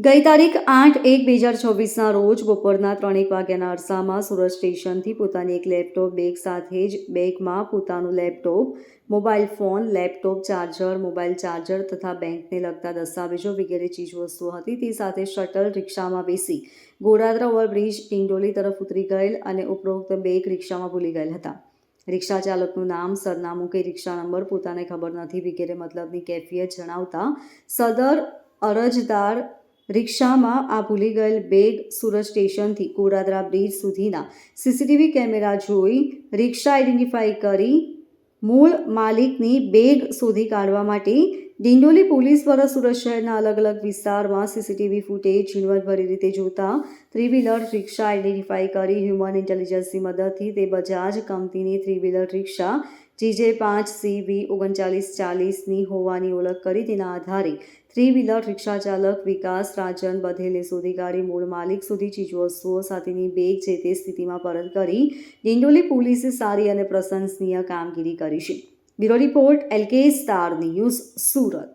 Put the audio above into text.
ગઈ તારીખ 8/1/2024ના રોજ બપોરના 3:01 વાગ્યાના અરસામાં સુરત સ્ટેશનથી પોતાની એક લેપટોપ બેગ સાથે જ બેગમાં પોતાનું laptop, mobile phone, laptop charger, mobile charger તથા બેંકને લગતા દસ્તાવેજો વગેરે ચીજવસ્તુઓ હતી તે સાથે શટલ રિક્ષામાં બેસી ગોડાદરા ઓવરબ્રિજ ડિંડોલી તરફ ઉતરી ગયેલ અને ઉપરોક્ત બેગ રિક્ષામાં ભૂલી ગયેલ હતા. રિક્ષા ચાલકનું નામ, સરનામું કે રિક્ષા નંબર પોતાને ખબર નથી વગેરે મતલબની કેફિયત જણાવતા સદર અરજદાર રિક્ષામાં આ ભૂલી ગયેલ બેગ સુરત સ્ટેશનથી ગોડાદરા બ્રિજ સુધીના સીસીટીવી કેમેરા જોઈ રિક્ષા આઈડેન્ટિફાઈ કરી મૂળ માલિકની બેગ શોધી કાઢવા માટે ડિંડોલી પોલીસ દ્વારા સુરત શહેરના અલગ અલગ વિસ્તારમાં સીસીટીવી ફૂટેજ ઝીણવટભરી રીતે જોતા થ્રી-વ્હીલર રિક્ષા આઈડેન્ટિફાઈ કરી હ્યુમન ઇન્ટેલિજન્સની મદદથી તે બજાજ કંપનીની થ્રી-વ્હીલર રિક્ષા JJ5CV3940ની હોવાની ઓળખ કરી તેના આધારે થ્રી-વ્હીલર રિક્ષા ચાલક વિકાસ રાજન બધેલે શોધી કાઢી મૂળ માલિક સુધી ચીજવસ્તુઓ સાથેની બેગ જે તે સ્થિતિમાં પરત કરી ડિંડોલી પોલીસે સારી અને પ્રશંસનીય કામગીરી કરી છે. Bureau report LK star news Surat.